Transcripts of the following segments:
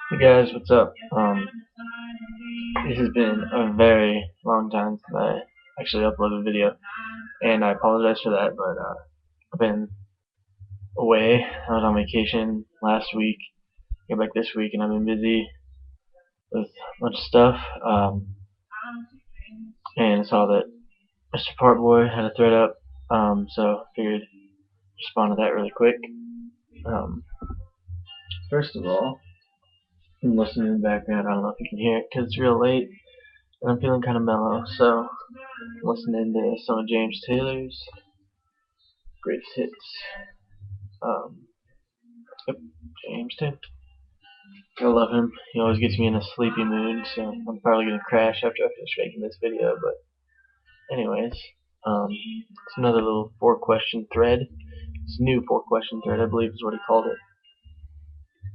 Hey guys, what's up? This has been a very long time since I actually uploaded a video, and I apologize for that, but I've been away. I was on vacation last week, got back this week, and I've been busy with a bunch of stuff, and I saw that Mrfartboy had a thread up, so figured respond to that really quick. Um, First of all, I'm listening in the background. I don't know if you can hear it because it's real late, and I'm feeling kind of mellow, so I'm listening to some of James Taylor's greatest hits. Um, yep, James Taylor. I love him. He always gets me in a sleepy mood, so I'm probably gonna crash after I finish making this video. But anyways, it's another little 4-question thread. It's a new 4-question thread, I believe, is what he called it.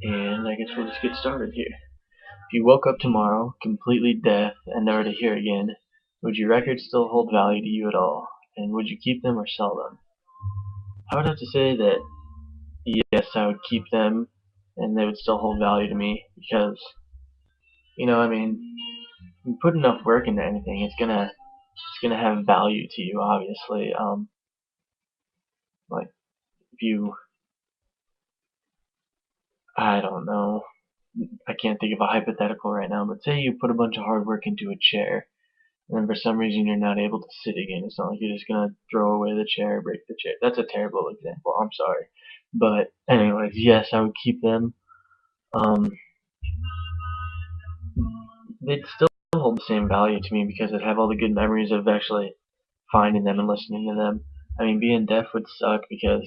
And I guess we'll just get started here. If you woke up tomorrow completely deaf and never to hear again, would your records still hold value to you at all? And would you keep them or sell them? I would have to say that yes, I would keep them, and they would still hold value to me because, I mean, you put enough work into anything, it's gonna have value to you, obviously. Like if you, I don't know, I can't think of a hypothetical right now, but say you put a bunch of hard work into a chair, and then for some reason you're not able to sit again. It's not like you're just gonna throw away the chair, break the chair. That's a terrible example. I'm sorry, but anyways, yes, I would keep them. Um, they'd still hold the same value to me because I'd have all the good memories of actually finding them and listening to them. I mean, being deaf would suck because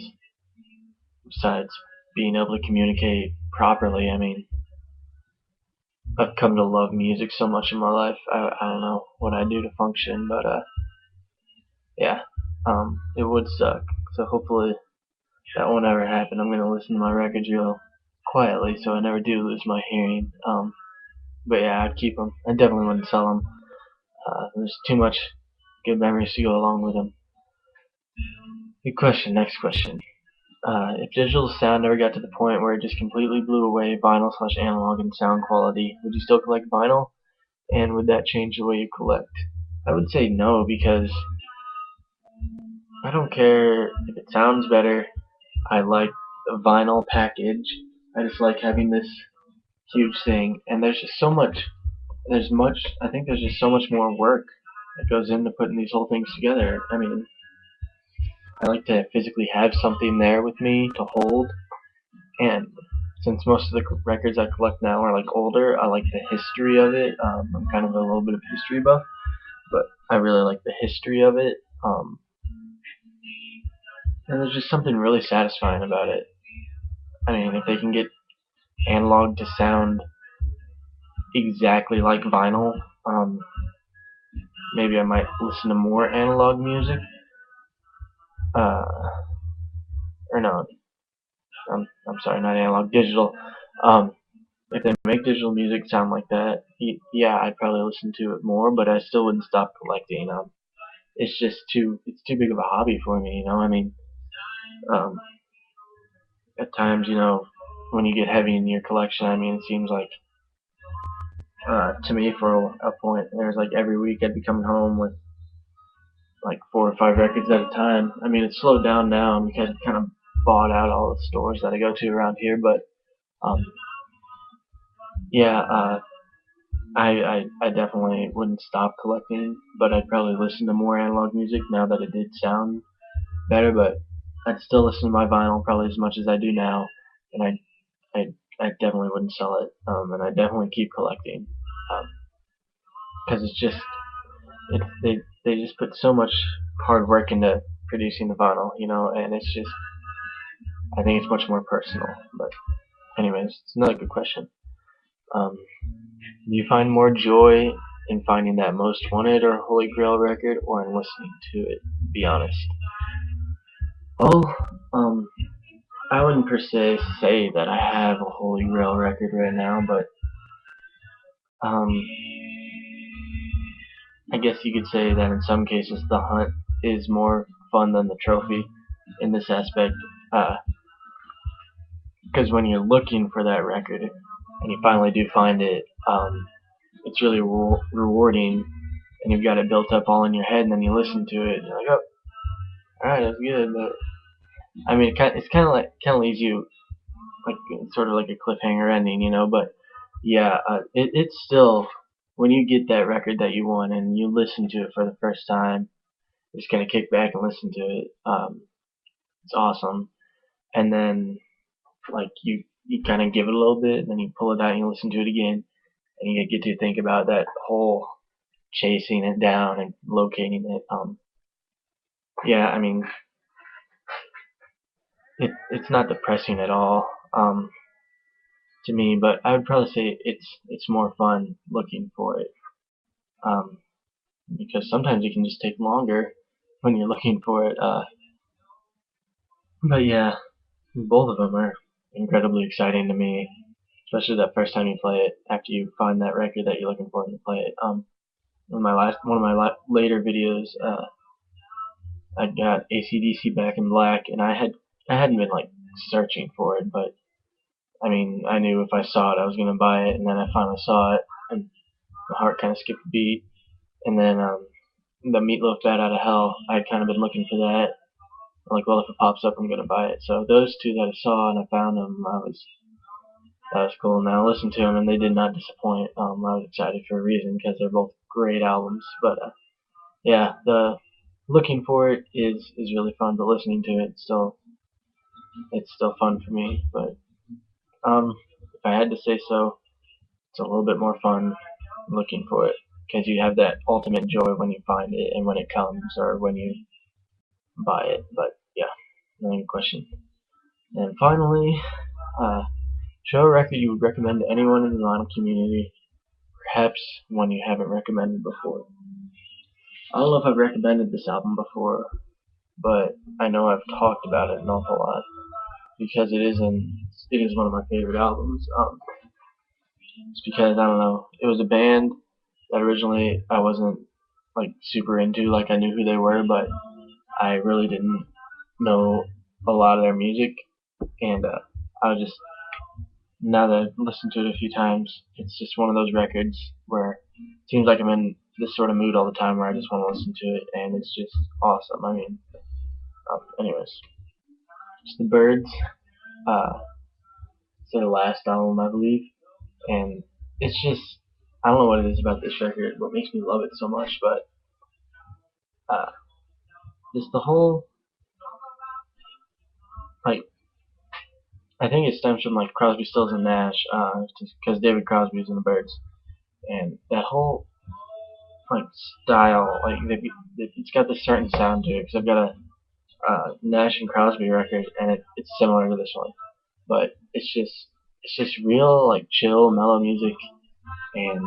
besides being able to communicate properly, I mean, I've come to love music so much in my life. I don't know what I do to function, but yeah, it would suck. So hopefully that won't ever happen. I'm gonna listen to my records real quietly so I never do lose my hearing. But yeah, I'd keep them. I definitely wouldn't sell them. There's too much good memories to go along with them. Good question. Next question. If digital sound ever got to the point where it just completely blew away vinyl/analog in sound quality, would you still collect vinyl? And would that change the way you collect? I would say no because I don't care if it sounds better. I like the vinyl package. I just like having this huge thing, and there's just so much. I think there's just so much more work that goes into putting these whole things together. I mean, I like to physically have something there with me to hold. And since most of the records I collect now are like older, I like the history of it. I'm kind of a little bit of a history buff, but I really like the history of it. And there's just something really satisfying about it. I mean, if they can get analog to sound exactly like vinyl, maybe I might listen to more analog music. Uh, or no, I'm sorry, not analog, digital. Um, if they make digital music sound like that, yeah, I'd probably listen to it more, but I still wouldn't stop collecting. It's too big of a hobby for me. I mean, um, at times, when you get heavy in your collection, I mean, it seems like, to me, for a point, there's like every week I'd be coming home with like 4 or 5 records at a time. I mean, it's slowed down now because I kind of bought out all the stores that I go to around here, but um, yeah, I definitely wouldn't stop collecting, but I'd probably listen to more analog music now that it did sound better. But I'd still listen to my vinyl probably as much as I do now, and I definitely wouldn't sell it, and I definitely keep collecting, because it's just they just put so much hard work into producing the vinyl, and it's just I think it's much more personal. But anyways, it's another good question. Do you find more joy in finding that most wanted or holy grail record, or in listening to it? Be honest. Well, I wouldn't per se say that I have a holy grail record right now, but um, I guess you could say that in some cases the hunt is more fun than the trophy in this aspect. Uh, because when you're looking for that record and you finally do find it, it's really rewarding, and you've got it built up all in your head, and then you listen to it, and you're like, oh, all right, that's good. But I mean, it's kind of leaves you like sort of like a cliffhanger ending, you know. But yeah, it's still when you get that record that you want and you listen to it for the first time, you're just gonna kick back and listen to it. It's awesome, and then like you kind of give it a little bit, and then you pull it out and you listen to it again, and you get to think about that whole chasing it down and locating it. Yeah, I mean, it's not depressing at all to me, but I would probably say it's more fun looking for it um, because sometimes it can just take longer when you're looking for it. But yeah, both of them are incredibly exciting to me, especially that first time you play it after you find that record that you're looking for and you play it. One of my later videos, I got AC/DC Back in Black, and I hadn't been like searching for it, but I mean I knew if I saw it I was gonna buy it, and then I finally saw it, and my heart kind of skipped a beat. And then the Meatloaf Bat Out of Hell, I'd kind of been looking for that. I'm like, well, if it pops up, I'm gonna buy it. So those two that I saw and I found them, that was cool. And I listened to them, and they did not disappoint. I was excited for a reason because they're both great albums. But yeah, the looking for it is really fun, but listening to it it's still fun for me. But if I had to say so, it's a little bit more fun looking for it because you have that ultimate joy when you find it and when it comes or when you buy it. But yeah, another question. And finally, uh, show a record you would recommend to anyone in the vinyl community, perhaps one you haven't recommended before. I don't know if I've recommended this album before, but I know I've talked about it an awful lot because it is one of my favorite albums. It's because I don't know, it was a band that originally I wasn't like super into, like I knew who they were, but I really didn't know a lot of their music, and I was just now that I've listened to it a few times, it's just one of those records where it seems like I'm in this sort of mood all the time where I just want to listen to it, and it's just awesome. I mean, anyways, it's the Birds. It's their last album, I believe, and it's just I don't know what it is about this record, what makes me love it so much, but uh, just the whole like I think it stems from like Crosby, Stills and Nash, because David Crosby was in the Birds, and that whole like style, like it's got this certain sound to it. Because I've got a Nash and Crosby record, and it's similar to this one, but it's just real like chill, mellow music, and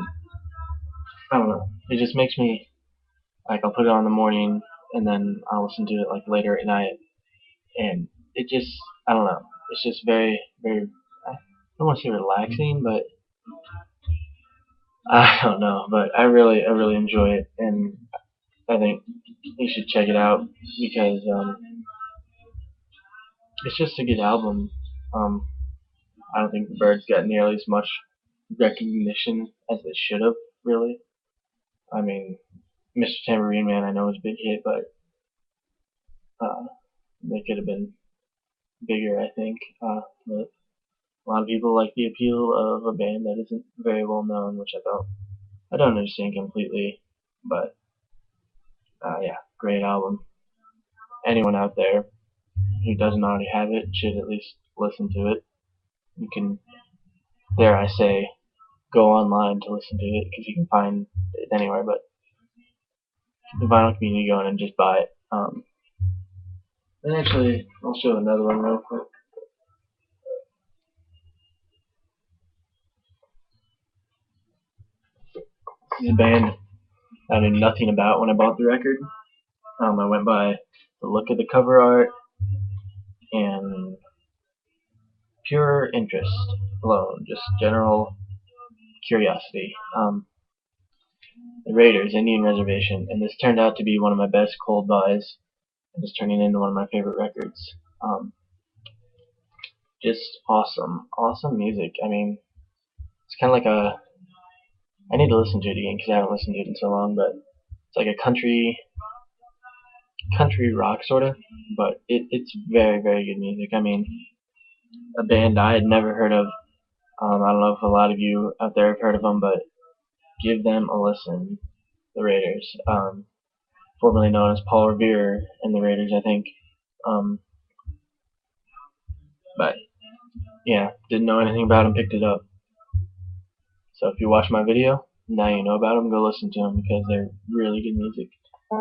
I don't know. It just makes me like I'll put it on in the morning, and then I'll listen to it like later at night, and it just I don't know. It's just very I don't want to say relaxing, but I don't know. But I really enjoy it, and I think you should check it out because it's just a good album. Um, I don't think the Birds got nearly as much recognition as they should have, really. I mean, Mr. Tambourine Man, I know is a big hit, but uh, they could have been bigger, I think. But a lot of people like the appeal of a band that isn't very well known, which I don't understand completely. But yeah, great album. Anyone out there who doesn't already have it should at least listen to it. You can, dare I say, go online to listen to it because you can find it anywhere. But the vinyl community, go in and just buy it. And actually, I'll show another one real quick. This is a band I knew nothing about when I bought the record. I went by the look of the cover art and pure interest alone, just general curiosity. The Raiders, Indian Reservation, and this turned out to be one of my best cold buys, and it's turning into one of my favorite records. Um, just awesome music. I mean, it's kind of like a. I need to listen to it again because I haven't listened to it in so long, but it's like a country rock sort of, but it's very good music. I mean, a band I had never heard of. I don't know if a lot of you out there have heard of them, but give them a listen. The Raiders, formerly known as Paul Revere and the Raiders, I think. Um, but yeah, didn't know anything about them, picked it up. So if you watch my video, now you know about them. Go listen to them because they're really good music. So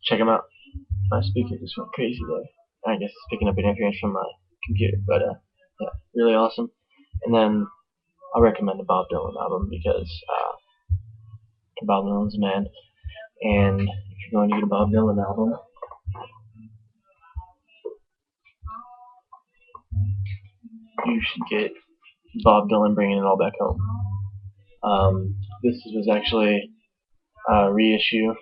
check them out. My speaker just went crazy there. I guess it's picking up interference from my computer, but yeah, really awesome. And then I'll recommend the Bob Dylan album because Bob Dylan's a man. And if you're going to get a Bob Dylan album, you should get Bob Dylan Bringing It All Back Home. This was actually a reissue,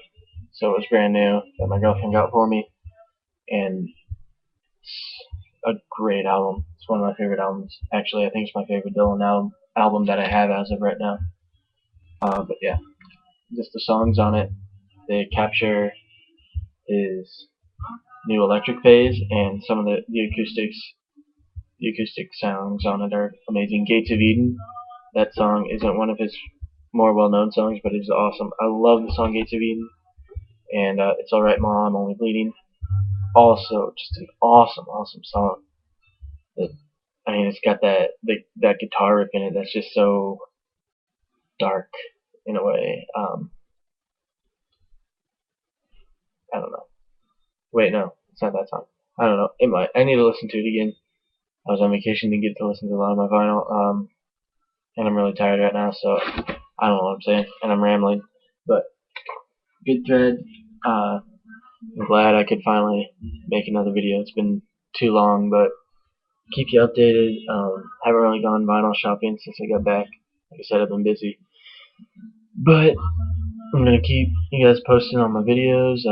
so it was brand new that my girlfriend got for me, and it's a great album. It's one of my favorite albums. Actually, I think it's my favorite Dylan album that I have as of right now. But yeah, just the songs on it, they capture his new electric phase, and some of the acoustic sounds on it are amazing. Gates of Eden, that song isn't one of his more well-known songs, but it's awesome. I love the song Gates of Eden, and It's Alright Ma, I'm Only Bleeding. Also, just an awesome song. It, I mean, it's got that guitar riff in it that's just so dark in a way. I don't know. Wait, no, it's not that song. I don't know. It might. I need to listen to it again. I was on vacation, didn't get to listen to a lot of my vinyl, and I'm really tired right now, so I don't know what I'm saying, and I'm rambling. But good thread. I'm glad I could finally make another video. It's been too long, but keep you updated. Haven't really gone vinyl shopping since I got back. Like I said, I've been busy. But I'm going to keep you guys posted on my videos.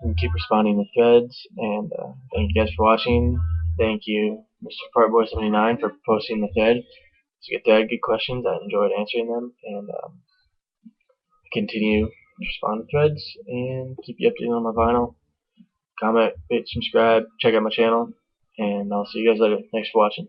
And keep responding to threads. And thank you guys for watching. Thank you, Mrfartboy 79 for posting the thread. It's a good thread, good questions. I enjoyed answering them. And continue to respond to threads and keep you updated on my vinyl. Comment, rate, subscribe, check out my channel, and I'll see you guys later. Thanks for watching.